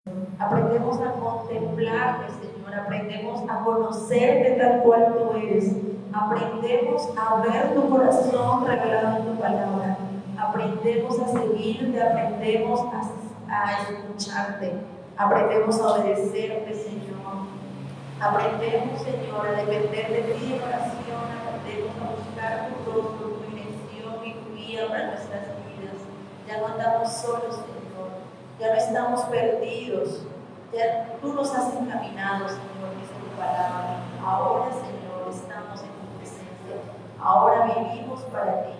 Aprendemos a contemplarte, Señor, aprendemos a conocerte tal cual tú eres, aprendemos a ver tu corazón revelado en tu palabra, aprendemos a seguirte, aprendemos a escucharte, aprendemos a obedecerte, Señor. Aprendemos, Señor, a depender de ti en oración, aprendemos a buscar tu rostro, tu dirección y tu guía para nuestras vidas. Ya no andamos solos, Señor, ya no estamos perdidos, ya tú nos has encaminado, Señor, dice tu palabra. Ahora, Señor, estamos en tu presencia, ahora vivimos para ti,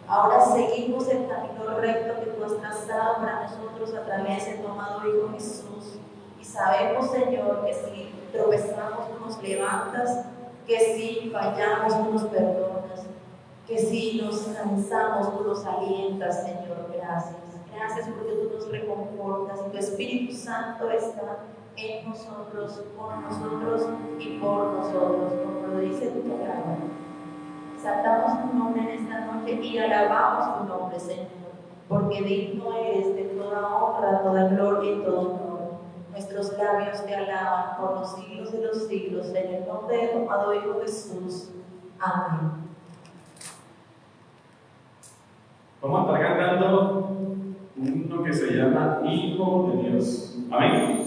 ahora seguimos el camino recto que tú has trazado para nosotros a través de tu amado Hijo Jesús. Y sabemos, Señor, que si tropezamos, tú nos levantas, que si fallamos, tú nos perdonas, que si nos cansamos, tú nos alientas, Señor. Gracias. Gracias porque tú nos reconfortas y tu Espíritu Santo está en nosotros, con nosotros y por nosotros, como lo dice tu palabra. Exaltamos tu nombre en esta noche y alabamos tu nombre, Señor, porque digno eres de toda honra, toda gloria y todo honor. Nuestros labios te alaban por los siglos de los siglos, en el nombre de tu amado Hijo Jesús. Amén. Vamos a estar cantando un himno que se llama Hijo de Dios. Amén.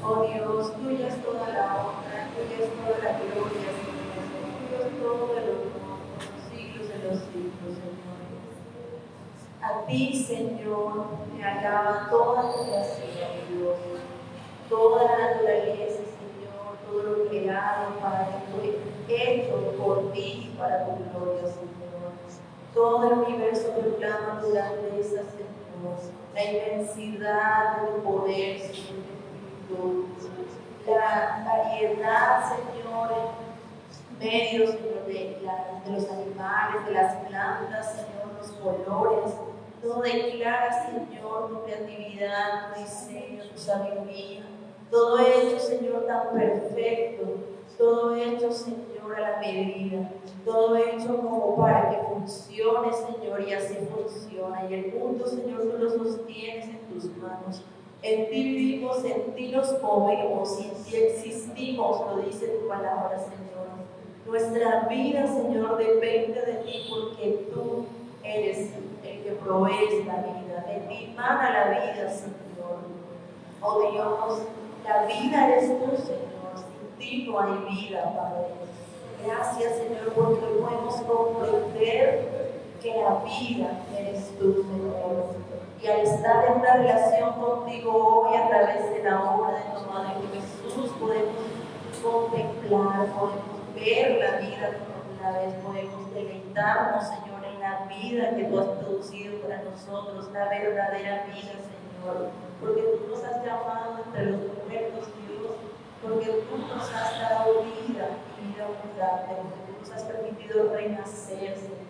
Oh Dios, tuya es toda la honra, tuya es toda la gloria, Señor. Tuyo es todo el honor por los siglos de los siglos, Señor. A ti, Señor, te alaba toda la creación, Dios. Toda la naturaleza, Señor, todo lo creado, Padre, fue hecho por ti y para tu gloria, Señor. Todo el universo proclama tu grandeza, Señor, la inmensidad de tu poder, Señor, la variedad, Señor, en medio, Señor, de los animales, de las plantas, Señor, los colores. Todo declara, Señor, tu creatividad, tu diseño, tu sabiduría. Todo hecho, Señor, tan perfecto. Todo hecho, Señor, a la medida. Todo hecho como para que funcione, Señor, y así funciona. Y el mundo, Señor, tú lo sostienes en tus manos. En ti vivimos, en ti nos movemos y en ti existimos, lo dice tu palabra, Señor. Nuestra vida, Señor, depende de ti porque tú eres el que provees la vida. De ti mana la vida, Señor. Oh Dios, la vida eres tú, Señor. Sin ti no hay vida, Padre. Gracias, Señor, porque hoy podemos comprender que la vida eres tú, Señor. Y al estar en una relación contigo hoy a través de la obra de tu Madre Jesús, podemos contemplar, podemos ver la vida por primera vez, podemos deleitarnos, Señor, en la vida que tú has producido para nosotros, la verdadera vida, Señor. Porque tú nos has llamado entre los muertos, Dios, porque tú nos has dado vida y vida abundante, porque tú nos has permitido renacer, Señor.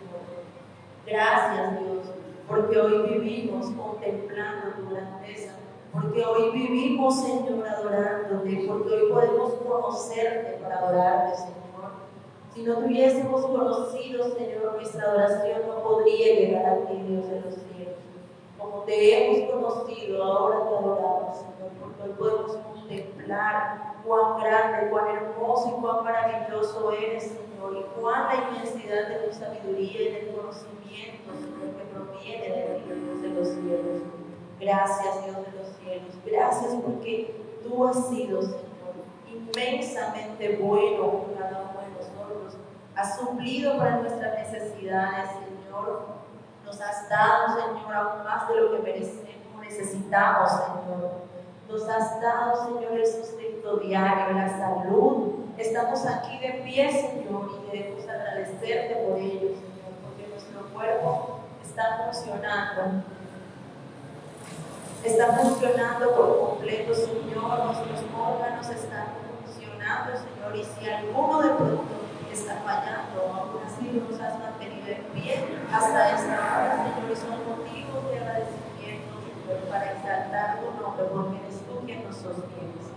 Gracias, Dios, porque hoy vivimos contemplando tu grandeza, porque hoy vivimos, Señor, adorándote, porque hoy podemos conocerte para adorarte, Señor. Si no te hubiésemos conocido, Señor, nuestra adoración no podría llegar a ti, Dios de los cielos. Como te hemos conocido, ahora te adoramos, Señor, porque hoy podemos contemplar cuán grande, cuán hermoso y cuán maravilloso eres, Señor, y cuán la inmensidad de tu sabiduría y del conocimiento, Señor, que proviene de ti, Dios de los cielos. Gracias, Dios de los cielos. Gracias porque tú has sido, Señor, inmensamente bueno con cada uno de nosotros. Has suplido para nuestras necesidades, Señor. Nos has dado, Señor, aún más de lo que merecemos, necesitamos, Señor. Nos has dado, Señor, el sustento diario, la salud. Estamos aquí de pie, Señor, y queremos agradecerte por ello, Señor, porque nuestro cuerpo está funcionando por completo, Señor. Nuestros órganos están funcionando, Señor, y si alguno de pronto está fallando, aún así nos has mantenido en pie hasta esta hora, Señor, y son motivos de agradecimiento, Señor, para exaltar tu nombre, porque eres tú quien nos sostienes.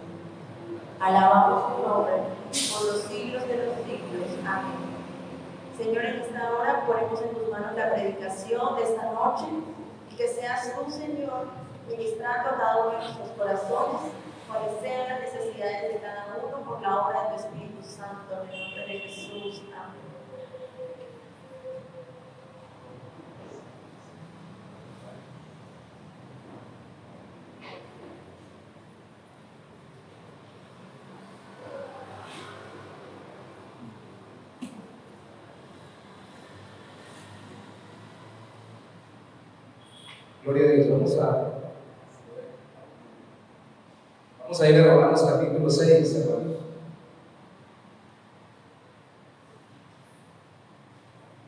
Alabamos tu nombre por los siglos de los siglos. Amén. Señor, en esta hora ponemos en tus manos la predicación de esta noche y que seas tú, Señor, ministrando a cada uno de nuestros corazones, cuáles sean las necesidades de cada uno por la obra de tu Espíritu Santo, en el nombre de Jesús. Amén. Gloria a Dios. Vamos a ir a Romanos capítulo 6, hermanos.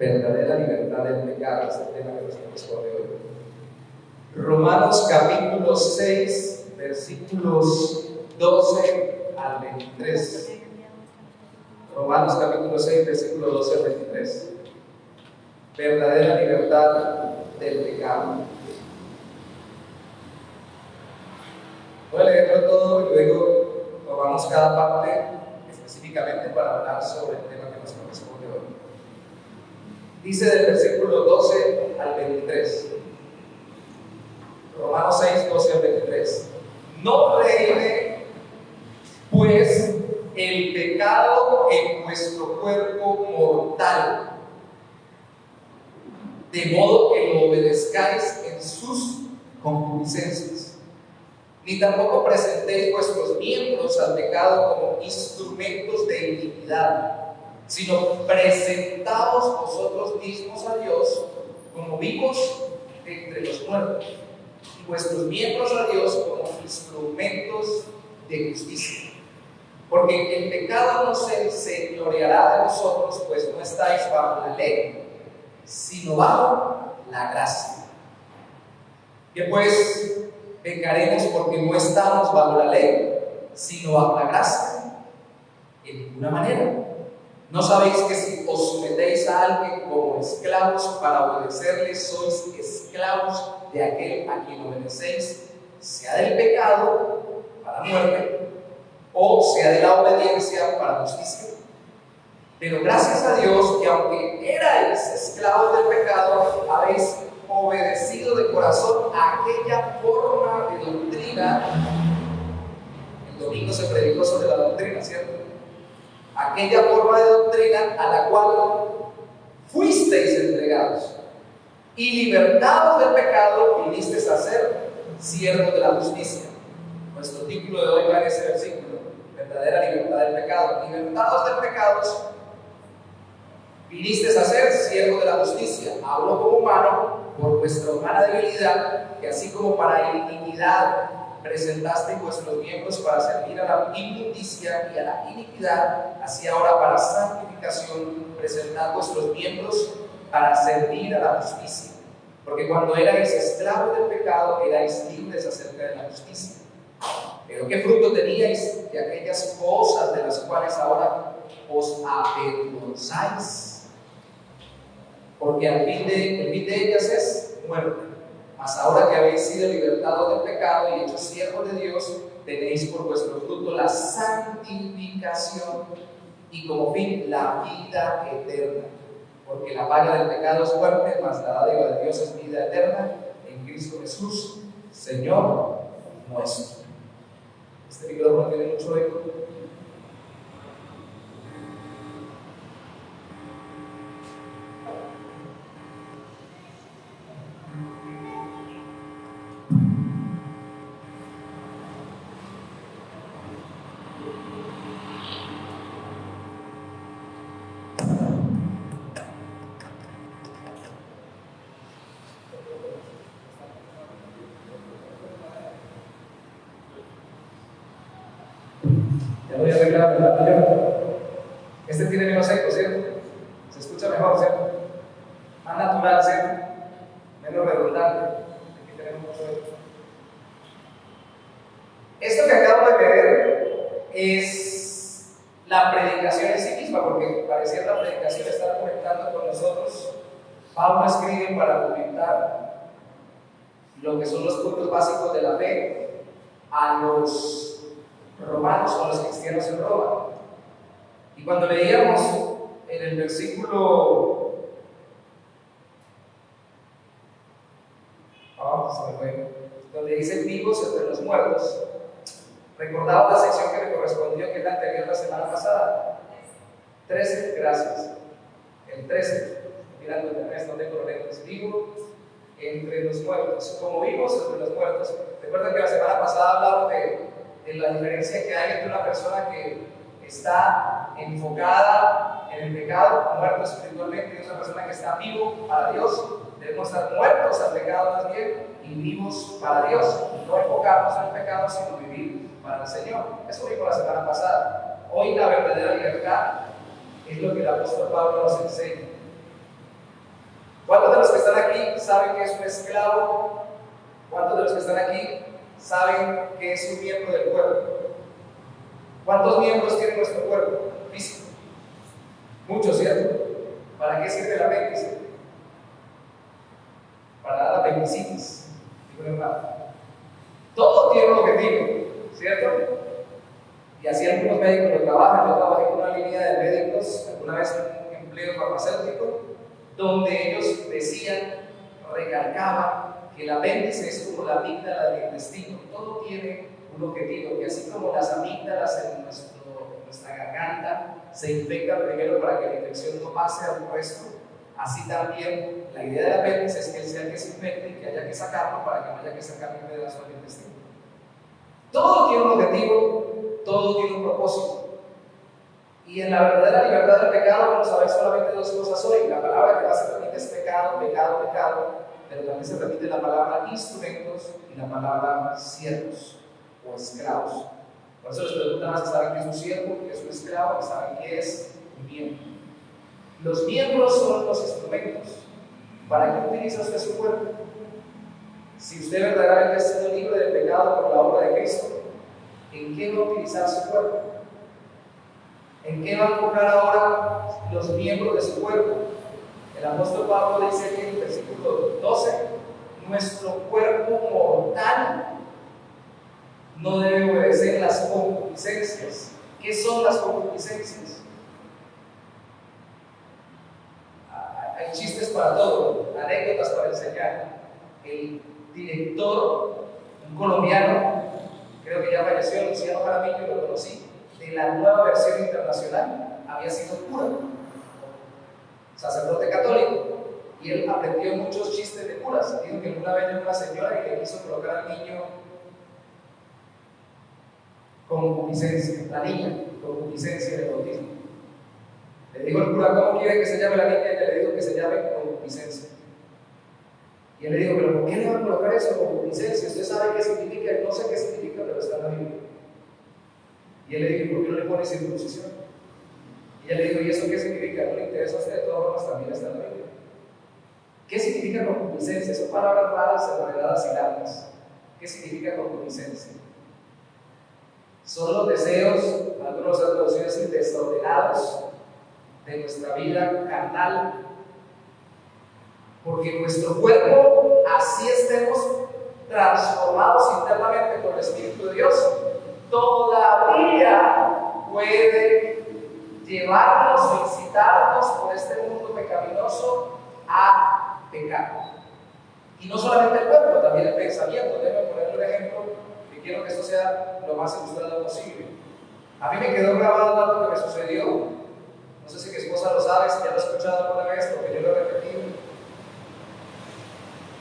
Verdadera libertad del pecado es el tema que nos corresponde hoy. Romanos capítulo 6, versículos 12 al 23. Romanos capítulo 6, versículos 12 al 23. Verdadera libertad del pecado. Voy a leerlo todo y luego tomamos cada parte específicamente para hablar sobre el tema que nos corresponde hoy. Dice del versículo 12 al 23. Romanos 6, 12 al 23. No reine pues el pecado en vuestro cuerpo mortal, de modo que lo obedezcáis en sus concupiscencias. Ni tampoco presentéis vuestros miembros al pecado como instrumentos de iniquidad, sino presentaos vosotros mismos a Dios como vivos entre los muertos, y vuestros miembros a Dios como instrumentos de justicia. Porque el pecado no se enseñoreará de vosotros, pues no estáis bajo la ley, sino bajo la gracia. Que pues pecaremos porque no estamos bajo la ley, sino bajo la gracia. En ninguna manera. ¿No sabéis que si os sometéis a alguien como esclavos para obedecerle, sois esclavos de aquel a quien obedecéis, sea del pecado para muerte, o sea de la obediencia para justicia? Pero gracias a Dios que aunque erais esclavos del pecado, habéis obedecido de corazón a aquella forma de doctrina. El domingo se predicó sobre la doctrina, ¿cierto? Aquella forma de doctrina a la cual fuisteis entregados, y libertados del pecado vinisteis a ser siervos de la justicia. Nuestro título de hoy va en ese versículo: verdadera libertad del pecado. Libertados del pecado vinisteis a ser siervos de la justicia. Hablo como humano por vuestra humana debilidad, que así como para iniquidad presentasteis vuestros miembros para servir a la inmundicia y a la iniquidad, así ahora para santificación presentad vuestros miembros para servir a la justicia. Porque cuando erais esclavos del pecado, erais libres acerca de la justicia. Pero ¿qué fruto teníais de aquellas cosas de las cuales ahora os avergonzáis? Porque el fin de ellas es muerte. Mas ahora que habéis sido libertados del pecado y hechos siervos de Dios, tenéis por vuestro fruto la santificación y como fin la vida eterna. Porque la paga del pecado es muerte, mas la dádiva de Dios es vida eterna en Cristo Jesús, Señor nuestro. Este micrófono tiene mucho eco. hablando yo. Este tiene menos eco, ¿cierto? Se escucha mejor, ¿cierto? Más natural, ¿cierto? Menos redundante. Aquí tenemos mucho eco. Esto que acabo de leer es la predicación en sí misma, porque parecía la predicación estar conectando con nosotros. Pablo escribe para comentar lo que son los puntos básicos de la fe a los romanos o a los cristianos en Roma. Y cuando leíamos en el versículo donde dice vivos entre los muertos, recordaba la sección que me correspondió, que es la anterior la semana pasada. 13, gracias. El 13, mirando el mes, no tengo los lentes, vivo entre los muertos, como vivos entre los muertos. Recuerden que la semana pasada hablamos de la diferencia que hay entre una persona que está enfocada en el pecado, muerto espiritualmente, y otra persona que está vivo para Dios. Debemos estar muertos al pecado más bien y vivos para Dios. No enfocarnos en el pecado, sino vivir para el Señor. Eso dijo la semana pasada. Hoy la verdadera libertad es lo que el apóstol Pablo nos enseña. ¿Cuántos de los que están aquí saben que es un esclavo? ¿Cuántos de los que están aquí saben que es un miembro del cuerpo? ¿Cuántos miembros tiene nuestro cuerpo físico? Muchos, ¿cierto? ¿Para qué sirve el apéndice? Para dar apendicitis. Todo tiene un objetivo, ¿cierto? Y así algunos médicos lo trabajan. Yo trabajé con una línea de médicos alguna vez en un empleo farmacéutico, donde ellos decían, recalcaban, que el apéndice es como la amígdala del intestino. Todo tiene un objetivo, y así como las amígdalas en nuestra garganta se infectan primero para que la infección no pase al resto, así también la idea del apéndice es que él sea el que se infecte y que haya que sacarlo para que no haya que sacar un pedazo del intestino. Todo tiene un objetivo, todo tiene un propósito. Y en la verdadera libertad del pecado vamos a ver solamente dos cosas hoy. La palabra que más se repite es pecado, pecado, pecado, pero también se repite la palabra instrumentos y la palabra siervos o esclavos. Por eso les preguntaba si saben qué es un siervo, qué es un esclavo, y saben qué es un miembro. Los miembros son los instrumentos. ¿Para qué utiliza usted su cuerpo? Si usted verdaderamente ha sido libre del pecado por la obra de Cristo, ¿en qué va a utilizar su cuerpo? ¿En qué va a enfocar ahora los miembros de su cuerpo? El apóstol Pablo dice aquí en el versículo 12: nuestro cuerpo mortal no debe obedecer las concupiscencias. ¿Qué son las concupiscencias? Hay chistes para todo, anécdotas para enseñar. El director, un colombiano, creo que ya falleció, Luciano Jaramillo, lo conocí, de la nueva versión internacional, había sido cura, sacerdote católico, y él aprendió muchos chistes de curas. Dijo que una vez llegó una señora y le quiso colocar al niño concupiscencia, la niña, concupiscencia de bautismo. Le dijo el cura, ¿cómo quiere que se llame la niña? Y le dijo que se llame concupiscencia. Y él le dijo, ¿pero por qué le van a colocar eso, concupiscencia? Usted sabe qué significa, no sé qué significa, pero está en la Biblia. Y él le dijo, ¿por qué no le pone circuncisión? Y ella le dijo, ¿y eso qué significa? No le interesa a usted, de todas formas también está en la Biblia. ¿Qué significa concupiscencia? Son palabras raras, enredadas y largas. ¿Qué significa concupiscencia? Son los deseos, algunos han traducido así, desordenados de nuestra vida carnal, porque nuestro cuerpo, así estemos transformados internamente por el Espíritu de Dios, todavía puede llevarnos o incitarnos por este mundo pecaminoso a pecar. Y no solamente el cuerpo, también el pensamiento. Déjenme poner un ejemplo que quiero que esto sea lo más ilustrado posible. A mí me quedó grabado algo que me sucedió. No sé si mi esposa lo sabe, si ya lo ha escuchado alguna vez, porque yo lo he repetido.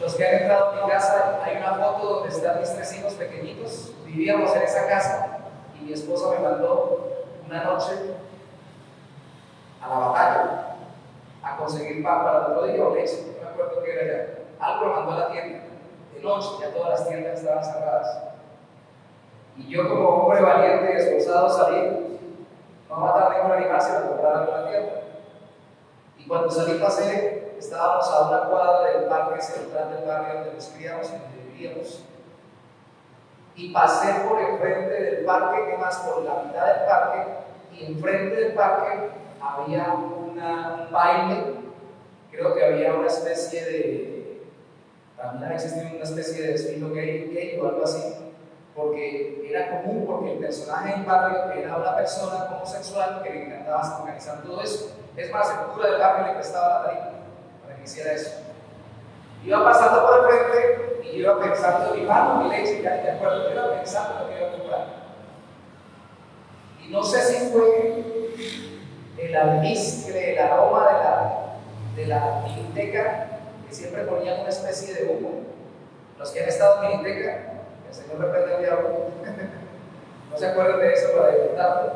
Los que han entrado a mi casa, hay una foto donde están mis 3 hijos pequeñitos. Vivíamos en esa casa y mi esposa me mandó una noche a la batalla a conseguir pan para el otro día o leche, no me acuerdo qué era ya. Algo me mandó a la tienda. De noche, ya todas las tiendas estaban cerradas. Y yo, como hombre valiente y esforzado, salí no a matar ningún animal, sino a comprar algo en la tienda. Y cuando salí pasé, estábamos a una cuadra del parque central del barrio donde nos criamos, donde vivíamos. Y pasé por el frente del parque, que más por la mitad del parque, y enfrente del parque había un baile. Creo que había una especie de, también existía una especie de estilo gay o algo así, porque era común, porque el personaje del barrio era una persona homosexual que le encantaba organizar todo eso. Es más, el cura del barrio le prestaba la tarima para que hiciera eso. Iba pasando por el frente y iba pensando en mi mano, mi leche, ya ni me acuerdo, iba pensando en lo que iba a comprar. Y no sé si fue el almizcle, el aroma de la biblioteca, que siempre ponían una especie de humo. Los que han estado en biblioteca, el Señor reprende al diablo, no se acuerdan de eso para disfrutarlo.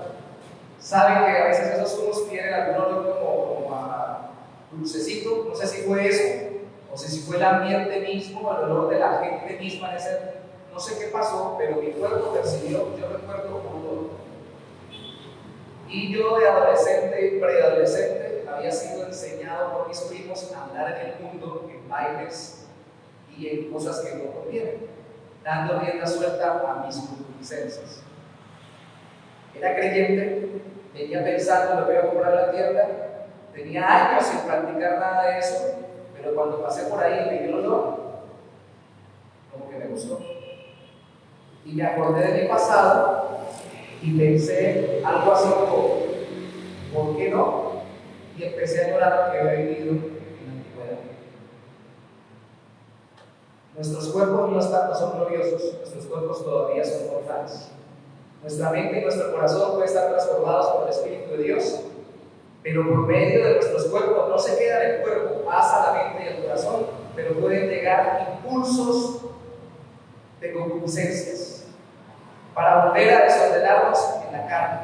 Saben que a veces esos humos tienen algún olor como a dulcecito, no sé si fue eso, o si fue el ambiente mismo, el olor de la gente misma en ese, no sé qué pasó, pero mi cuerpo percibió, yo recuerdo un olor. Y yo de adolescente, preadolescente, había sido enseñado por mis primos a andar en el mundo, en bailes y en cosas que no convienen, dando rienda suelta a mis concupiscencias. Era creyente, venía pensando lo que iba a comprar en la tienda, tenía años sin practicar nada de eso, pero cuando pasé por ahí me dio el olor, como que me gustó. Y me acordé de mi pasado y pensé algo así como, ¿por qué no? Y empecé a llorar lo que había vivido en la antigüedad. Nuestros cuerpos no son gloriosos, nuestros cuerpos todavía son mortales. Nuestra mente y nuestro corazón pueden estar transformados por el Espíritu de Dios, pero por medio de nuestros cuerpos no se queda en el cuerpo, pasa a la mente y al corazón, pero pueden llegar impulsos de concupiscencias para volver a desordenarnos en la carne.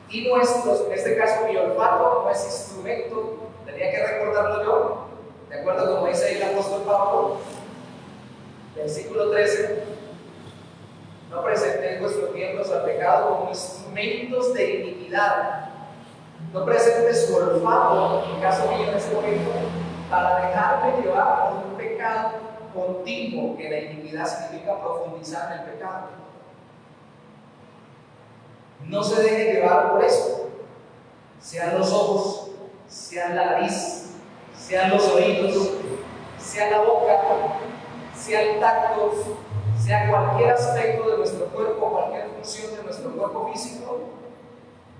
Y nuestros, en este caso mi olfato no es instrumento, tenía que recordarlo yo, de acuerdo como dice ahí el apóstol Pablo, versículo 13, no presentéis vuestros miembros al pecado como instrumentos de iniquidad. No presentes su olfato, en el caso mío en este momento, para dejarme llevar por un pecado continuo, que la iniquidad significa profundizar en el pecado. No se deje llevar por eso, sean los ojos, sean la nariz, sean los oídos, sea la boca, sea el tacto, sea cualquier aspecto de nuestro cuerpo, cualquier función de nuestro cuerpo físico,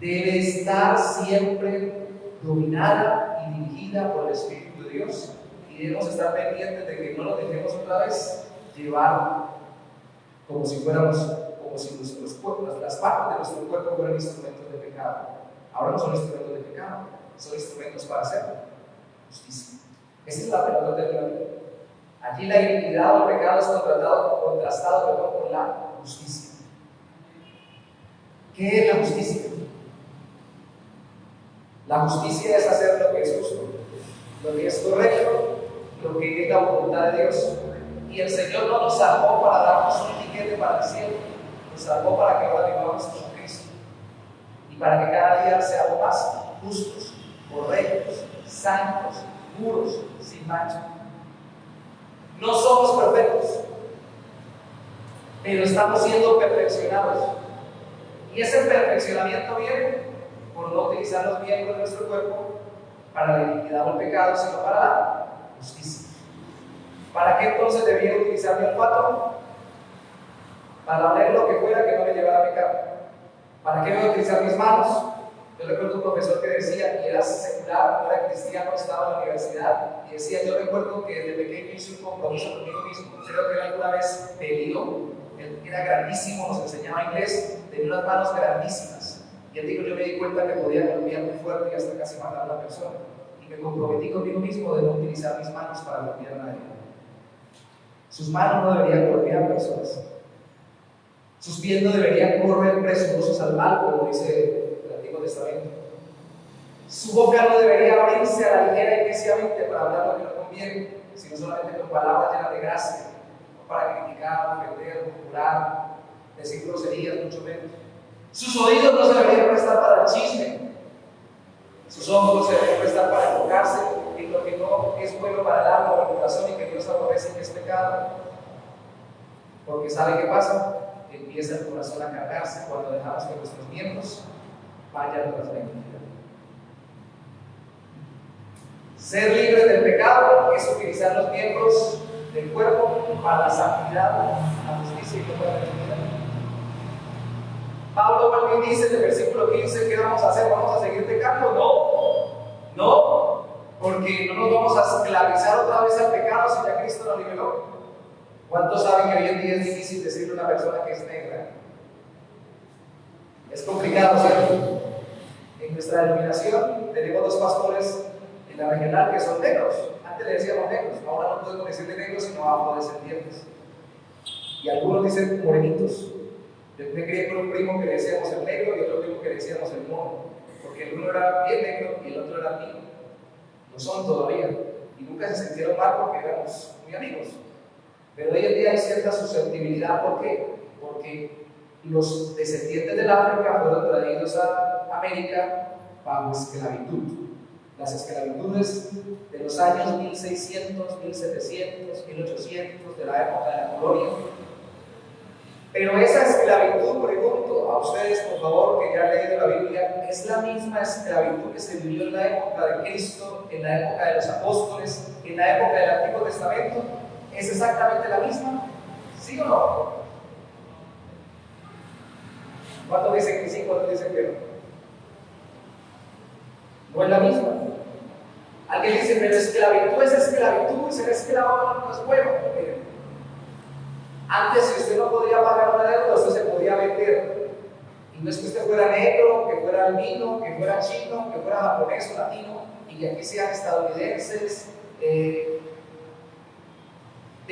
debe estar siempre dominada y dirigida por el Espíritu de Dios, y debemos estar pendientes de que no nos dejemos otra vez llevar como si las partes de nuestro cuerpo fueran instrumentos de pecado. Ahora no son instrumentos de pecado, son instrumentos para hacer justicia. Esa es la pelota de la Biblia. Allí la iniquidad o el pecado es contrastado con la justicia. ¿Qué es la justicia? La justicia es hacer lo que es justo, lo que es correcto, lo que es la voluntad de Dios. Y el Señor no nos salvó para darnos un tiquete para el cielo, nos salvó para que ahora vivamos con Cristo y para que cada día seamos más justos, correctos, santos, puros, sin mancha. No somos perfectos, pero estamos siendo perfeccionados. Y ese perfeccionamiento viene por no utilizar los miembros de nuestro cuerpo para la iniquidad o el pecado, sino para la justicia. ¿Para qué entonces debía utilizar mi olfato? Para oler lo que fuera que no me llevara a pecar. ¿Para qué voy a utilizar mis manos? Yo recuerdo un profesor que decía, y era secular, no era cristiano, estaba en la universidad, y decía, yo recuerdo que desde pequeño hice un compromiso conmigo mismo. Creo que él alguna vez peleó, él era grandísimo, nos enseñaba inglés, tenía unas manos grandísimas. Y él dijo, yo me di cuenta que podía golpear muy fuerte y hasta casi matar a la persona. Y me comprometí conmigo mismo de no utilizar mis manos para golpear a nadie. Sus manos no deberían golpear personas. Sus pies no deberían correr presurosos al mal, como dice el Antiguo Testamento. Su boca no debería abrirse a la ligera y neciamente para hablar lo que no conviene, sino solamente con palabras llenas de gracia, no para criticar, ofender, murmurar, decir groserías, mucho menos. Sus oídos no se deberían prestar para el chisme. Sus ojos no se deberían prestar para enfocarse en lo que no es bueno para el alma o el corazón y que Dios aborrece y que es pecado. Porque ¿sabe qué pasa? Empieza el corazón a cargarse cuando dejamos que nuestros miembros vayan tras la iniquidad. Ser libres del pecado es utilizar los miembros del cuerpo para la santidad, la justicia y la benignidad. Pablo vuelve y dice en el versículo 15, ¿qué vamos a hacer? ¿Vamos a seguir pecando? No, porque no nos vamos a esclavizar otra vez al pecado si ya Cristo nos liberó. ¿Cuántos saben que hoy en día es difícil decirle a una persona que es negra? Es complicado, ¿cierto? En nuestra denominación tenemos dos pastores en la regional que son negros. Antes le decíamos negros, ahora no podemos decirle negros sino afrodescendientes. Y algunos dicen morenitos. Yo me crié con un primo que le decíamos el negro y otro primo que le decíamos el mono, porque el uno era bien negro y el otro era amigo. No son todavía, y nunca se sintieron mal porque éramos muy amigos. Pero hoy en día hay cierta susceptibilidad. ¿Por qué? Porque los descendientes del África fueron traídos a América bajo esclavitud. Las esclavitudes de los años 1600, 1700, 1800, de la época de la colonia. Pero esa esclavitud, pregunto a ustedes por favor que ya han leído la Biblia, ¿es la misma esclavitud que se vivió en la época de Cristo, en la época de los apóstoles, en la época del Antiguo Testamento? ¿Es exactamente la misma? ¿Sí o no? ¿Cuántos dicen que sí? ¿Cuántos dicen que no? No es la misma. Alguien dice, pero esclavitud es esclavitud y ser esclavo no es bueno. Miren, antes, si usted no podía pagar una deuda, usted se podía vender. Y no es que usted fuera negro, que fuera albino, que fuera chino, que fuera japonés o latino, y que aquí sean estadounidenses, de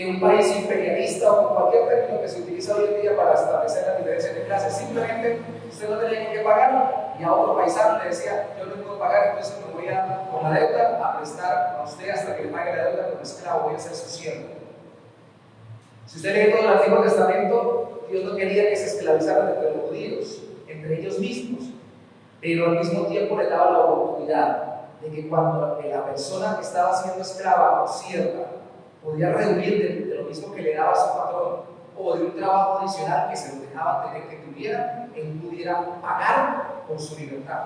un país imperialista o con cualquier término que se utiliza hoy en día para establecer las diferencias de clases. Simplemente usted no tenía que pagar, y a otro paisano le decía, yo no puedo pagar, entonces me voy a, con la deuda, a prestar a usted hasta que le pague la deuda como esclavo, voy a ser su siervo. Si usted lee todo el Antiguo Testamento, Dios no quería que se esclavizaran entre los judíos, entre ellos mismos, pero al mismo tiempo le daba la oportunidad de que cuando la persona que estaba siendo esclava o sierva podía rehuir de lo mismo que le daba su patrón o de un trabajo adicional que se lo dejaba tener que tuviera, él pudiera pagar por su libertad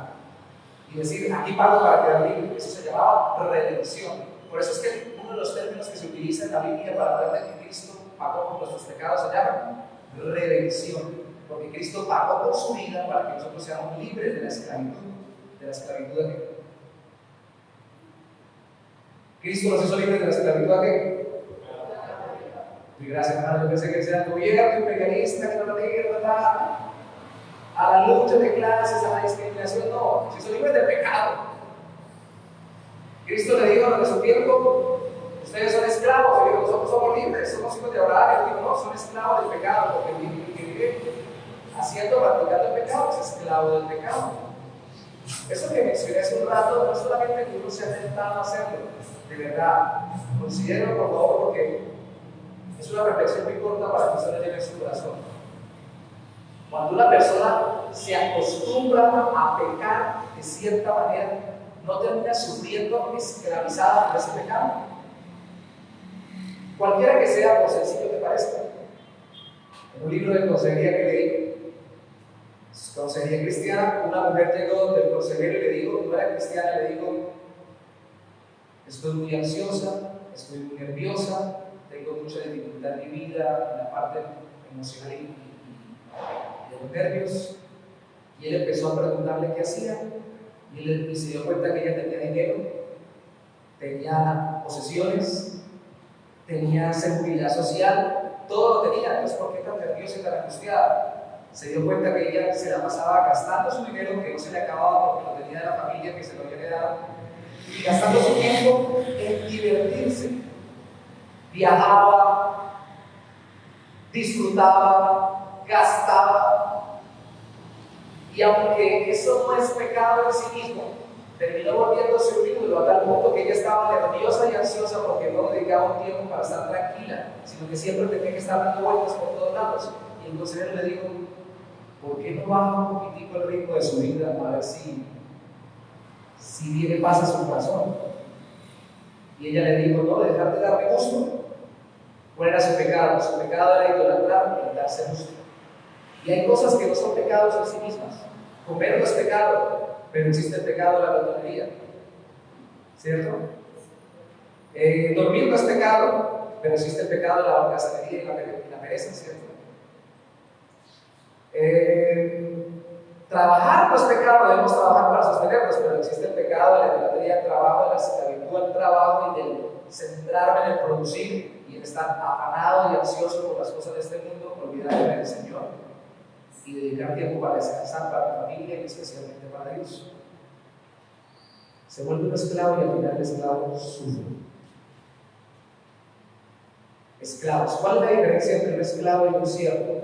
y decir, aquí pago para quedar libre. Eso se llamaba redención. Por eso es que uno de los términos que se utiliza en la Biblia para hablar de que Cristo pagó por nuestros pecados se llama redención, porque Cristo pagó por su vida para que nosotros seamos libres de la esclavitud de qué. Cristo nos hizo libres de la esclavitud de qué. Y gracias, hermano, yo pensé que sea el gobierno imperialista que no lo diga, ¿verdad? A la lucha de clases, a la discriminación, no, se hizo libres del pecado. Cristo le dijo en su tiempo, ustedes son esclavos, y digo, nosotros somos libres, somos hijos de Abraham. Él dijo, no, son esclavos del pecado, porque el que vive practicando el pecado es esclavo del pecado. Eso que mencioné hace un rato, no es solamente que uno se ha tentado a hacerlo, de verdad, considero por favor, porque es una reflexión muy corta para que usted lo lleve en su corazón. Cuando una persona se acostumbra a pecar de cierta manera, no termina sufriendo esclavizada por ese pecado. Cualquiera que sea, por sencillo que parezca. En un libro de consejería que leí, consejería cristiana, una mujer llegó donde el consejero y le dijo, no era cristiana, le dijo, estoy muy ansiosa, estoy muy nerviosa, tengo mucha dificultad en mi vida, en la parte emocional y de los nervios. Y él empezó a preguntarle qué hacía, y él se dio cuenta que ella tenía dinero, tenía posesiones, tenía seguridad social, todo lo tenía. Entonces, ¿por qué tan nerviosa y tan angustiada? Se dio cuenta que ella se la pasaba gastando su dinero, que no se le acababa porque lo tenía de la familia que se lo había heredado, y gastando su tiempo en divertirse. Viajaba, disfrutaba, gastaba, y aunque eso no es pecado en sí mismo, terminó volviéndose un ídolo a tal punto que ella estaba nerviosa y ansiosa porque no dedicaba un tiempo para estar tranquila, sino que siempre tenía que estar dando vueltas por todos lados. Y el consejero le dijo, ¿por qué no baja un poquitico el ritmo de su vida a ver si viene paz a su corazón? Y ella le dijo, no, dejar de darme gusto. ¿Cuál era su pecado? Su pecado era idolatrar y darse gusto. Y hay cosas que no son pecados en sí mismas. Comer no es pecado, pero existe el pecado de la glotonería, ¿cierto? Dormir no es pecado, pero existe el pecado de la holgazanería y la pereza, ¿cierto? Trabajar no es pecado, debemos trabajar para sostenernos, pero existe el pecado de la idolatría al trabajo, de la esclavitud al trabajo y del centrarme en el producir y en estar afanado y ansioso por las cosas de este mundo, olvidarme del Señor y dedicar tiempo para descansar, para la familia y especialmente para Dios. Se vuelve un esclavo y al final el esclavo sufre. Esclavos. ¿Cuál es la diferencia entre un esclavo y un siervo?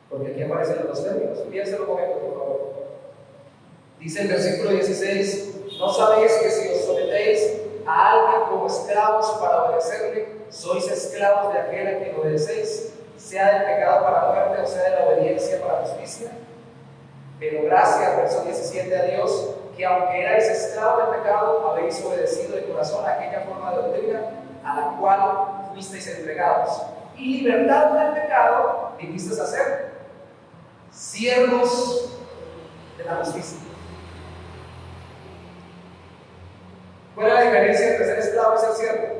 Porque aquí aparecen los dos términos. Piénselo un momento, por favor. Dice el versículo 16: ¿no sabéis que si os sometéis a alguien como esclavos para obedecerle, sois esclavos de aquel a quien obedecéis, sea del pecado para muerte o sea de la obediencia para justicia? Pero gracias, verso 17, a Dios, que aunque erais esclavos del pecado, habéis obedecido de corazón a aquella forma de doctrina a la cual fuisteis entregados. Y libertad del pecado vinisteis a ser siervos de la justicia. ¿Cuál es la diferencia entre ser esclavo y ser siervo?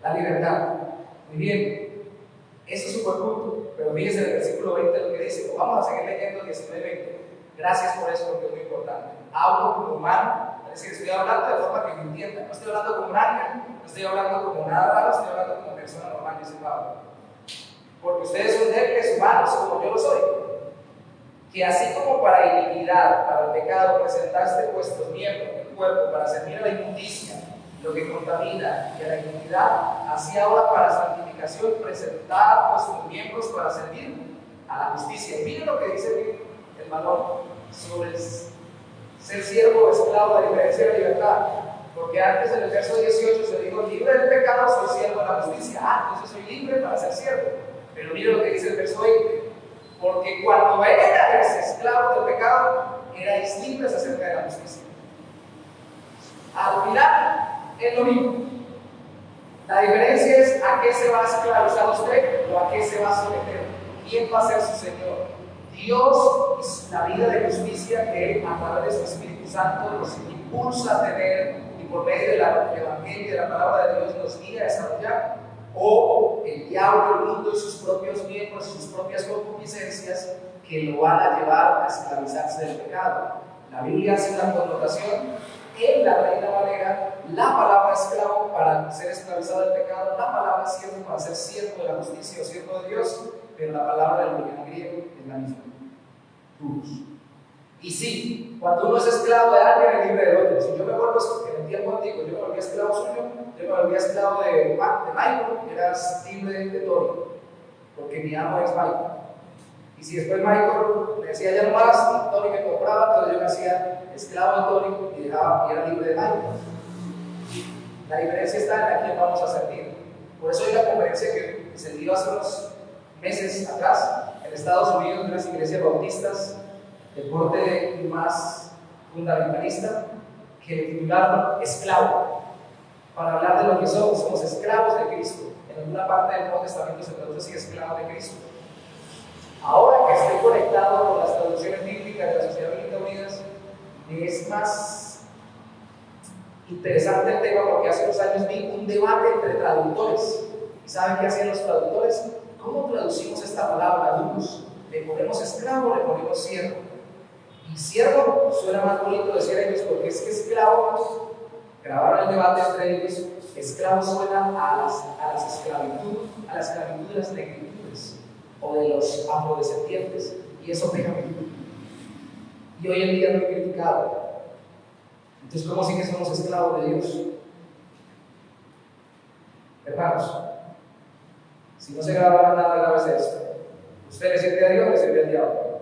La libertad. Muy bien, eso es un buen punto, pero fíjense en el versículo 20 lo que dice. Vamos a seguir leyendo 19-20. Gracias por eso, porque es muy importante. Hablo como humano, es decir, estoy hablando de forma que me entiendan. No estoy hablando como un ángel, no estoy hablando como nada raro, estoy hablando como persona normal, dice Pablo. Porque ustedes son débiles humanos, como yo lo soy. Que así como para iniquidad, para el pecado, presentaste vuestros miembros del cuerpo para servir a la inmundicia, lo que contamina, y a la iniquidad, así ahora para santificación, presentad vuestros miembros para servir a la justicia. Y miren lo que dice el valor sobre ser siervo o esclavo, la diferencia de la libertad. Porque antes en el verso 18 se dijo: libre del pecado, soy siervo de la justicia. Entonces soy libre para ser siervo. Pero miren lo que dice el verso 20: porque cuando erais esclavos del pecado, erais libres acerca de la justicia. Al final es lo mismo. La diferencia es a qué se va a esclavizar usted o a qué se va a someter. ¿Quién va a ser su Señor? Dios y la vida de justicia que Él, a través de su Espíritu Santo, nos impulsa a tener y por medio del Evangelio y de la palabra de Dios nos guía a desarrollar. O el diablo, el mundo y sus propios miembros, sus propias concupiscencias que lo van a llevar a esclavizarse del pecado. La Biblia hace una connotación en la Reina Valera: la palabra esclavo para ser esclavizado del pecado, la palabra siervo para ser siervo de la justicia o siervo de Dios, pero la palabra del original griego es la misma: duros. Y sí, cuando uno es esclavo de alguien, es libre del otro. Si yo me vuelvo, en el tiempo antiguo, yo me volvía esclavo suyo, yo me volvía esclavo de Michael, eras libre de Tony, porque mi amo es Michael. Y si después Michael me decía ya no más, y Tony me compraba, entonces yo me hacía esclavo de Tony y era libre de Michael. La diferencia está en a quién vamos a servir. Por eso hay una conferencia que se dio hace unos meses atrás en Estados Unidos, de unas iglesias bautistas, el corte más fundamentalista, que le titularon Esclavo, para hablar de lo que somos esclavos de Cristo. En alguna parte del Nuevo Testamento se traduce así: esclavo de Cristo. Ahora que estoy conectado con las traducciones bíblicas de la Sociedad Bíblica Unidas, me es más interesante el tema, porque hace unos años vi un debate entre traductores. ¿Y saben qué hacían los traductores? ¿Cómo traducimos esta palabra duros? ¿Le ponemos esclavo o le ponemos siervo? Y siervo suena más bonito decir ellos, porque es que esclavo, grabaron el debate entre ellos, esclavo suena a la esclavitud de las negritudes o de los afrodescendientes, y eso pega mucho. y hoy en día es muy criticado. Entonces, ¿cómo sí que somos esclavos de Dios? Hermanos, si no se graba nada grave es esto. Usted le sirve a Dios, le sirve al diablo.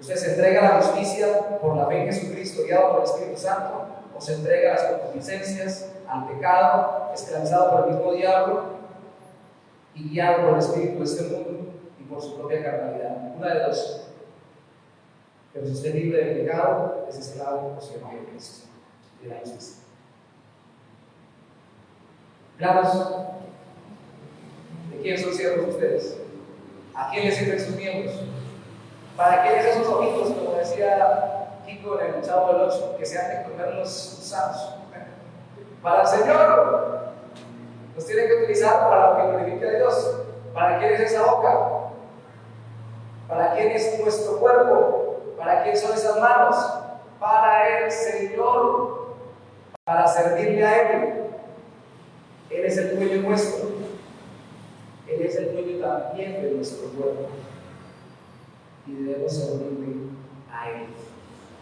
Usted se entrega a la justicia por la fe en Jesucristo, guiado por el Espíritu Santo, o se entrega a las concupiscencias, al pecado, esclavizado por el mismo diablo y guiado por el espíritu de este mundo y por su propia carnalidad. Una de dos. Pero si usted es libre del pecado, es esclavo o siervo de Cristo, de la justicia. Planos, ¿de quién son siervos ustedes? ¿A quién les sirven sus miembros? ¿Para quiénes esos ojitos, como decía Kiko en el Chavo del 8, que se han de comer los gusanos? Para el Señor. Los tiene que utilizar para lo que glorifica a Dios. ¿Para quién es esa boca? ¿Para quién es nuestro cuerpo? ¿Para quién son esas manos? Para el Señor, para servirle a Él. Él es el dueño nuestro. Él es el dueño también de nuestro cuerpo. Y debemos servirle a Él.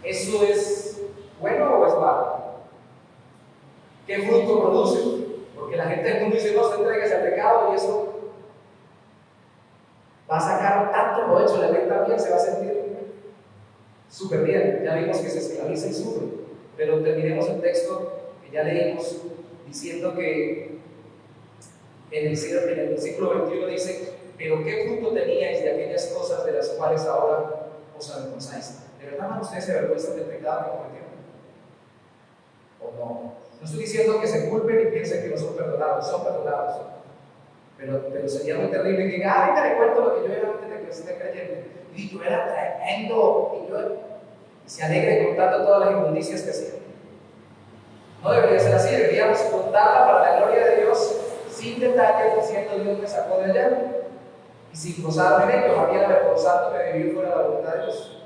¿Eso es bueno o es malo? ¿Qué fruto produce? Porque la gente del mundo dice: no, se entregues al pecado y eso va a sacar tanto provecho. La gente también se va a sentir súper bien. Ya vimos que se esclaviza y sufre. Pero terminemos el texto que ya leímos diciendo que en el versículo 21 dice: pero qué fruto teníais de aquellas cosas de las cuales ahora os avergonzáis. ¿De verdad ustedes se avergüenzan del pecado que cometieron? ¿O no? No estoy diciendo que se culpen y piensen que no son perdonados. Pero sería muy terrible que diga: ay, te cuento lo que yo era antes de que esté creyendo. Y yo era tremendo. Y se alegre contando todas las inmundicias que hacía. No debería ser así, deberíamos contarla para la gloria de Dios, sin detalles, diciendo: Dios me sacó de allá. Y sin gozarme en ello, más bien avergonzándome de vivir fuera de la voluntad de Dios.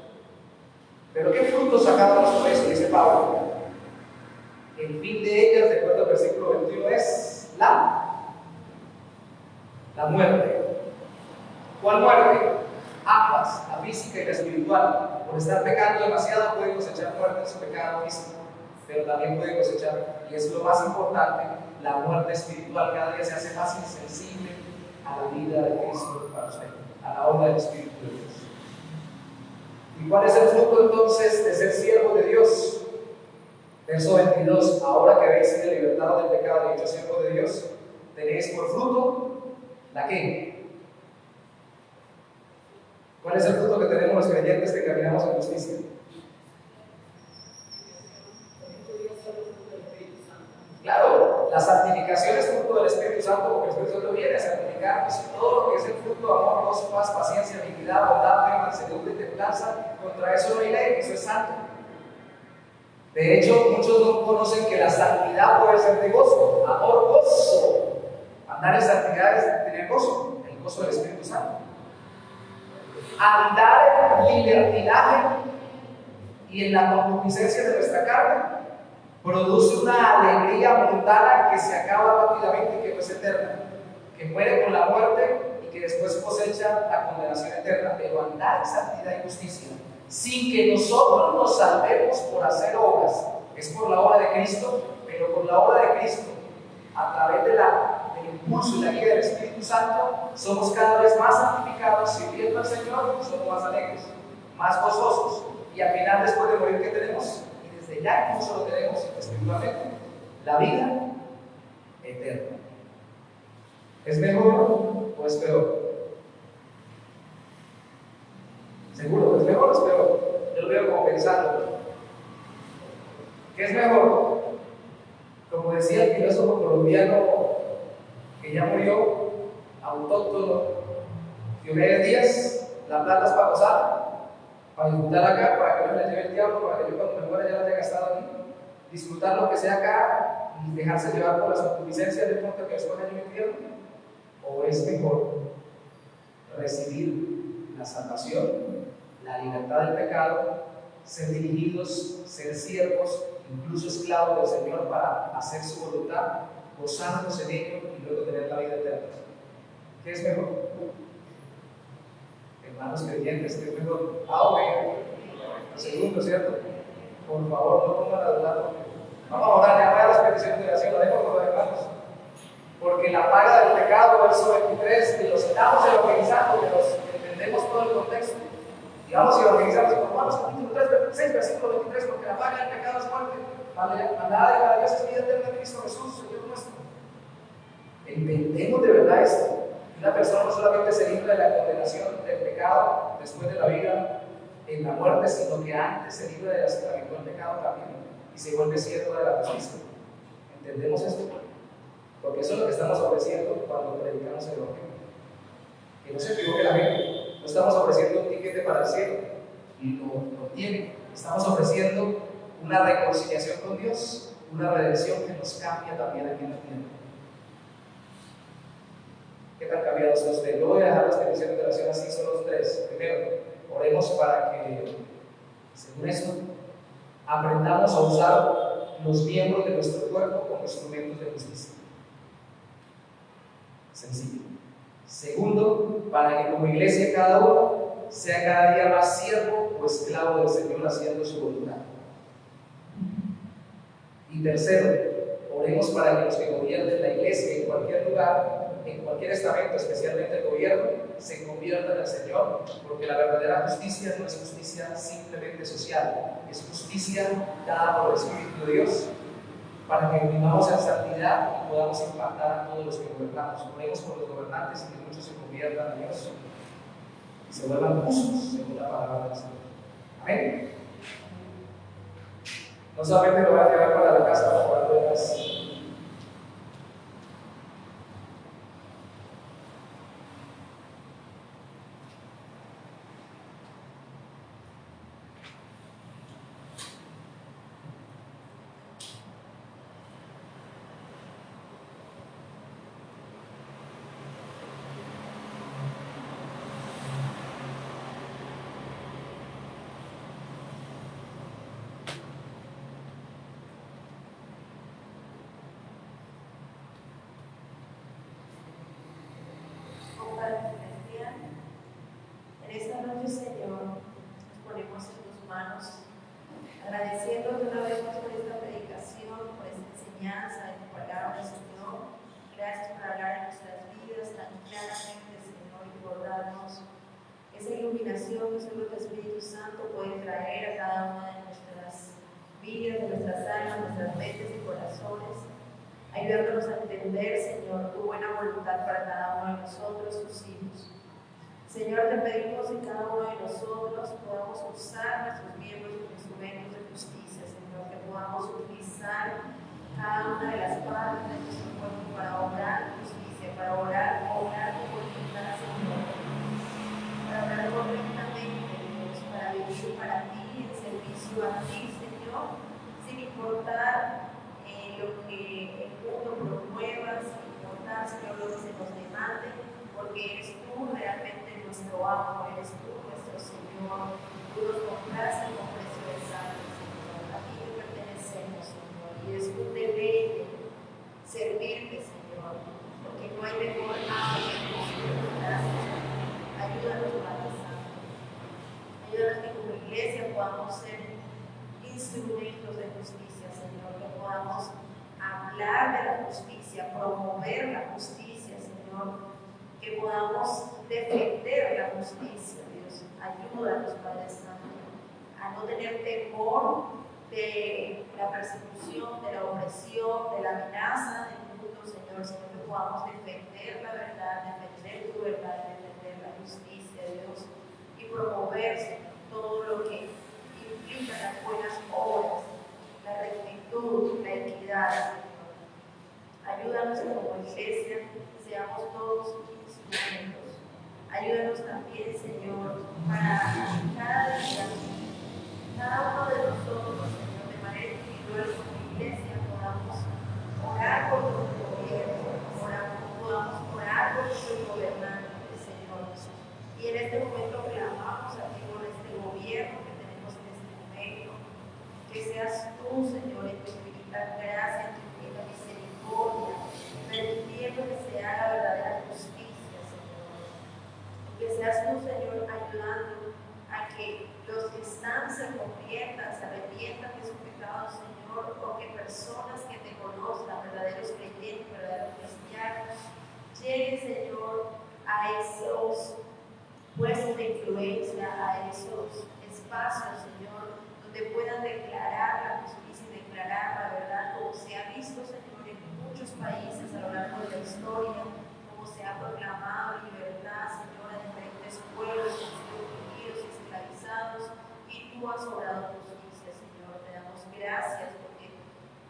Pero ¿qué frutos sacamos por eso? Dice Pablo. El fin de ellas, de acuerdo al versículo 21, es la muerte. ¿Cuál muerte? Ambas, la física y la espiritual. Por estar pecando demasiado puede cosechar muerte en su pecado físico, pero también puede cosechar, y es lo más importante, la muerte espiritual. Cada día se hace más insensible a la vida de Cristo para usted, a la obra del Espíritu de Dios. ¿Y cuál es el fruto entonces de ser siervo de Dios? Verso 22: ahora que habéis sido libertados del pecado y hechos siervos de Dios, tenéis por fruto ¿la qué? ¿Cuál es el fruto que tenemos los creyentes que caminamos en justicia? Claro, la santificación es fruto del Espíritu Santo, porque el Espíritu Santo viene a santificarnos. Todo lo que es el fruto de amor, gozo, paz, paciencia, benignidad, bondad, fe, mansedumbre y templanza, contra eso no hay ley, eso es santo. De hecho, muchos no conocen que la santidad puede ser de gozo, amor, gozo. Andar en santidad es tener gozo, el gozo del Espíritu Santo. Andar en libertinaje y en la concupiscencia de nuestra carne produce una alegría mundana que se acaba rápidamente y que no es eterna, que muere con la muerte y que después cosecha la condenación eterna. Pero andar en santidad y justicia sin que nosotros nos salvemos por hacer obras, es por la obra de Cristo, pero por la obra de Cristo, a través del impulso y la guía del Espíritu Santo, somos cada vez más santificados, sirviendo al Señor, somos más alegres, más gozosos, y al final, después de morir, ¿qué tenemos? Y desde ya incluso lo tenemos espiritualmente, la vida eterna. ¿Es mejor o es peor? Seguro, ¿es mejor o es peor? Yo lo veo como pensando. ¿Qué es mejor? Como decía el filósofo colombiano que ya murió, autóctono, Diomedes Díaz: la plata es para gozar, para disfrutar acá, para que no me la lleve el diablo, para que yo cuando me muera ya la haya gastado aquí, disfrutar lo que sea acá y dejarse llevar por las concupiscencias de pronto que después haya un infierno. ¿O es mejor recibir la salvación, la libertad del pecado, ser dirigidos, ser siervos, incluso esclavos del Señor para hacer su voluntad, gozarnos en ello y luego tener la vida eterna? ¿Qué es mejor? Hermanos creyentes, ¿qué es mejor? El segundo, ¿cierto? Por favor, no pongan a dudar. Vamos a orar, ya vea las peticiones de oración, lo dejo por los hermanos. Porque la paga del pecado, verso 23, y los estamos evangelizando, que los entendemos todo el contexto. Y vamos a evangelizar por Romanos capítulo 3, 6, versículo 23, porque la paga del pecado es muerte, mandada de cada Dios es vida eterna de Cristo Jesús, Señor nuestro. Entendemos de verdad esto. Una persona no solamente se libra de la condenación del pecado después de la vida en la muerte, sino que antes se libra de la esclavitud del pecado también y se vuelve siervo de la justicia. ¿Entendemos esto? Porque eso es lo que estamos ofreciendo cuando predicamos el Evangelio. Que no se equivoque la gente. No estamos ofreciendo un tiquete para el cielo, y lo tiene. Estamos ofreciendo una reconciliación con Dios, una redención que nos cambia también aquí en la tierra. ¿Qué tan cambiados son ustedes? Yo voy a dejar las peticiones de oración así, son los tres. Primero, oremos para que, según esto, aprendamos a usar los miembros de nuestro cuerpo como instrumentos de justicia. Sencillo. Segundo, para que como iglesia cada uno sea cada día más siervo o esclavo del Señor haciendo su voluntad. Y tercero, oremos para que los que gobiernen la iglesia en cualquier lugar, en cualquier estamento, especialmente el gobierno, se conviertan al Señor, porque la verdadera justicia no es justicia simplemente social, es justicia dada por el Espíritu de Dios, para que vivamos en santidad y podamos impactar a todos los que gobernamos. Oremos por los gobernantes y que muchos se conviertan a Dios y se vuelvan justos según la palabra del Señor. Amén. No solamente lo voy a llevar para la casa, sino para todas. En esta noche, Señor, nos ponemos en tus manos, agradeciéndote una vez más por esta predicación, por esta enseñanza de tu palabra, Señor. Gracias por hablar en nuestras vidas tan claramente, Señor, y por darnos esa iluminación que solo tu Espíritu Santo puede traer a cada una de nuestras vidas, de nuestras almas, nuestras mentes y corazones, ayudándonos a entender, Señor, tu buena voluntad para cada uno de nosotros, tus hijos. Señor, te pedimos que cada uno de nosotros podamos usar nuestros miembros como instrumentos de justicia, Señor, que podamos utilizar cada una de las partes de nuestro cuerpo para obrar justicia, para obrar tu voluntad, Señor, para obrar correctamente, Dios, para vivir para ti, en servicio a ti, Señor, sin importar lo que el mundo promueva, sin importar, Señor, lo que se nos demande, porque eres tú realmente nuestro amo, eres tú nuestro Señor. Tú nos compraste con precio de sangre, Señor. A ti te pertenecemos, Señor, y es un deleite servirte, Señor, porque no hay mejor amo que tú, Señor. Gracias. Ayúdanos, Padre Santo. Ayúdanos que como iglesia podamos ser instrumentos de justicia, Señor, que podamos hablar de la justicia, promover la justicia, Señor, que podamos defender la justicia, Dios. Ayúdanos, Padre Santo, a no tener temor de la persecución, de la opresión, de la amenaza del mundo, Señor, sino que podamos defender la verdad, defender tu verdad, defender la justicia, Dios, y promover, Señor, todo lo que implica las buenas obras, la rectitud, la equidad, Señor. Ayúdanos que como iglesia seamos todos instrumentos. Ayúdanos también, Señor, para cada día, cada uno de nosotros, Señor, de manera individual como iglesia, podamos orar por nuestro gobierno, podamos orar por nuestros gobernantes, Señor. Y en este momento clamamos a ti por este gobierno que tenemos en este momento. Que seas tú, Señor, en tu infinita gracia, en tu infinita misericordia, permitiendo que sea la verdadera justicia, Señor. Que seas tú, Señor, ayudando a que los que están se esos espacios, Señor, donde puedan declarar la justicia y declarar la verdad, como se ha visto, Señor, en muchos países a lo largo de la historia, como se ha proclamado libertad, Señor, en diferentes pueblos que han sido oprimidos y esclavizados, y tú has obrado justicia, Señor. Te damos gracias porque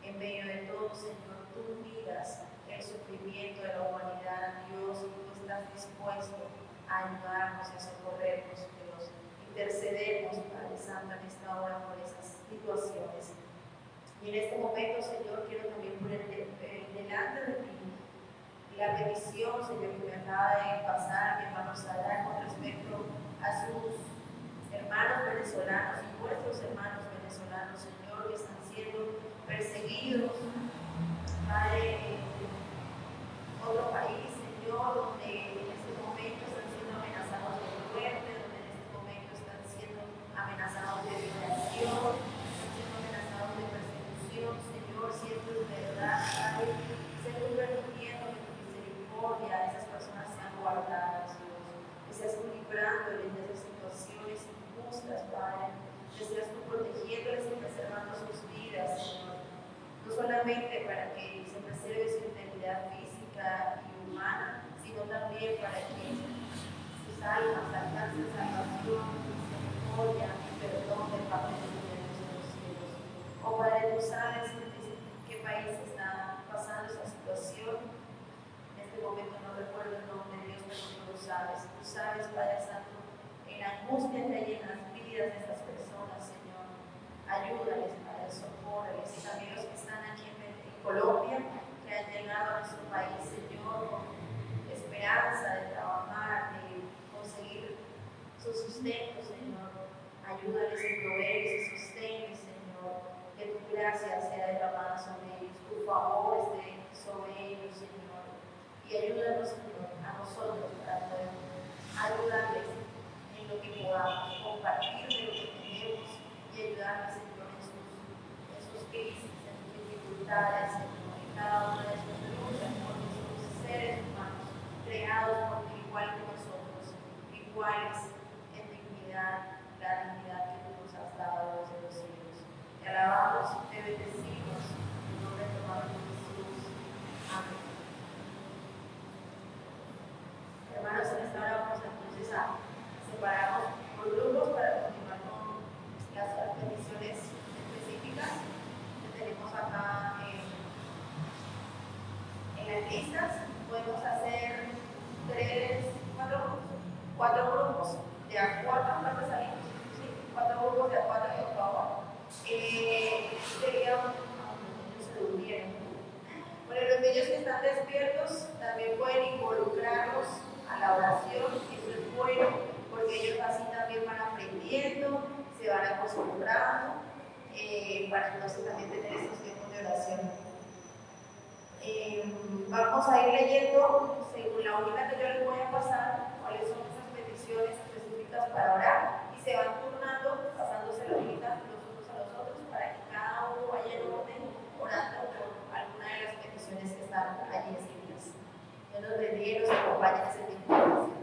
en medio de todo, Señor, tú miras el sufrimiento de la humanidad, Dios, y tú estás dispuesto a ayudarnos y a socorrernos, Dios. Intercedemos, Padre Santo, en esta hora por esas situaciones. Y en este momento, Señor, quiero también poner delante de ti la petición, Señor, que me acaba de pasar mi hermano Sadar con respecto a sus hermanos venezolanos y nuestros hermanos venezolanos, Señor, que están siendo perseguidos, Padre, en otro país, Señor, donde en este momento están siendo amenazados de muerte, donde en este momento están siendo amenazados de violación, están siendo amenazados de persecución, Señor, siempre es verdad, Padre, Señor, permitiendo que tu misericordia a esas personas sean guardadas, Dios, que seas tú librándoles de esas situaciones injustas, Padre, que seas tú protegiéndoles y preservando sus vidas, Señor, no solamente para que se preserve su integridad física y humana, sino también para que sus almas alcancen salvación, misericordia y perdón de parte de Dios en los cielos. Oh Padre, tú sabes en qué país está pasando esa situación. En este momento no recuerdo el nombre de Dios, pero tú lo sabes. Tú sabes, Padre Santo, en la angustia que hay en las vidas de estas personas, Señor. Ayúdales, Padre, socórreles. Y también los que están aquí en Colombia, que han llegado a nuestro país, Señor, con esperanza de trabajar, de conseguir su sustento, Señor. Ayúdales y proveerles y sostenles, Señor. Que tu gracia sea derramada sobre ellos, tu favor esté sobre ellos, Señor. Y ayúdanos, Señor, a nosotros para poder ayudarles en lo que podamos, compartir de lo que tenemos y ayudarles, Señor, en sus crisis, en sus dificultades, Señor, en cada una de sus luchas, porque somos seres humanos creados por ti igual que nosotros, iguales en dignidad, la dignidad que tú nos has dado desde los cielos. Te alabamos, te bendecimos, en el nombre de tu Padre Jesús. Amén. Hermanos, en esta hora vamos entonces a separarnos por grupos para continuar con las peticiones específicas que tenemos acá en las listas. Podemos hacer cuatro grupos de a cuatro. ¿Cuántos salimos? Sí, 4 grupos de a 4, por favor. Sería se durmieron. Bueno, los niños que están despiertos también pueden involucrarlos a la oración. Eso es bueno, porque ellos así también van aprendiendo, se van acostumbrando, para entonces también tener estos tiempos de oración. Vamos a ir leyendo, según la hojita que yo les voy a pasar, cuáles son esas peticiones específicas para orar, y se van turnando, pasándose la hojita los unos a los otros, para que cada uno vaya en orden, orando por alguna de las peticiones que están allí escritas. Dios nos bendiga y nos acompañe en ese tiempo de oración.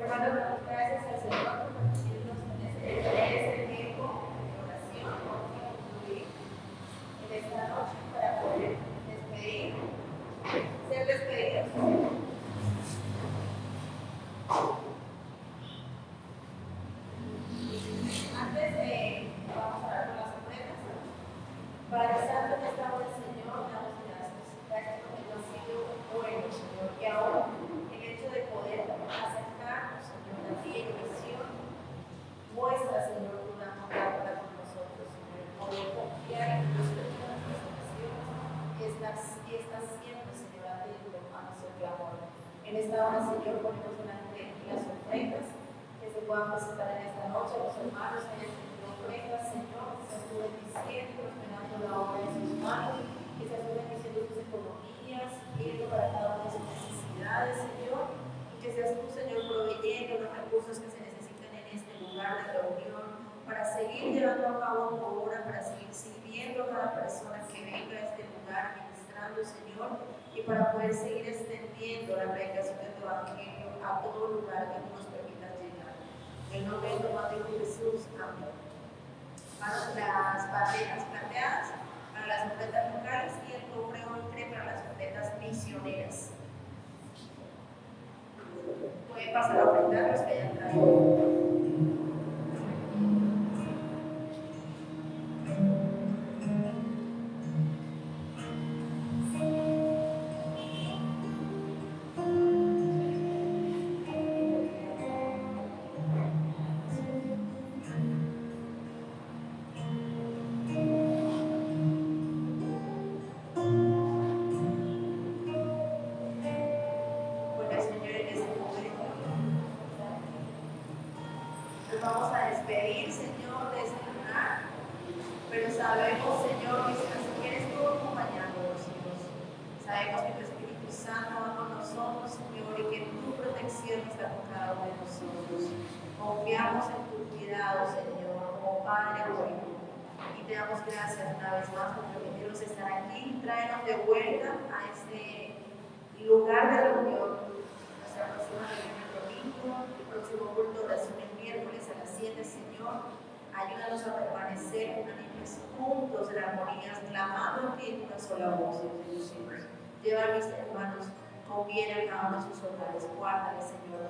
Hermanos, damos gracias al Señor por permitirnos en este tiempo de oración, vamos a concluir en esta noche para poder ser despedidos. Antes vamos a orar por las ofrendas. Padre Santo, en esta hora, Señor, damos gracias. Gracias porque tú has sido bueno, Señor. Y ahora, el hecho de poder acercarnos, Señor, a ti en oración, muestra, Señor, una bondad para con nosotros, Señor. Poder confiar en tus oraciones y estás siempre, Señor, atento a nuestro clamor. En esta hora, Señor, ponemos delante de ti las ofrendas que se puedan presentar en esta noche. Los hermanos hayan tenido ofrendas, Señor, que seas tú bendiciendo, prosperando la obra de sus manos, que seas tú bendiciendo sus economías, viendo para cada una de sus necesidades, Señor, y que seas tú, Señor, proveyendo los recursos que se necesitan en este lugar de reunión para seguir llevando a cabo tu obra, para seguir sirviendo a cada persona que venga a este lugar, ministrando, Señor, y para poder seguir extendiendo la predicación de tu evangelio a todo lugar que tú nos permitas llegar. En el nombre de tu Padre Jesús, amén. Las banderas plateadas para las ofrendas locales y el cofre ocre para las ofrendas misioneras. Pueden pasar a ofrendar los que hayan traído. Vamos a despedir, Señor, de este lugar, pero sabemos, Señor, que si quieres tú acompañándonos, sabemos que tu Espíritu Santo va con nosotros, Señor, y que tu protección está con cada uno de nosotros. Confiamos en tu cuidado, Señor, como Padre bueno, y te damos gracias una vez más por permitirnos estar aquí. Tráenos de vuelta a este lugar de reunión, nuestra próxima reunión el domingo, el próximo culto de oración el miércoles a las 7, Señor. Ayúdanos a permanecer unánimes juntos en armonías, clamando a ti en una sola voz, Dios. Lleva a mis hermanos con bien a cada uno de sus hogares. Guárdales, Señor.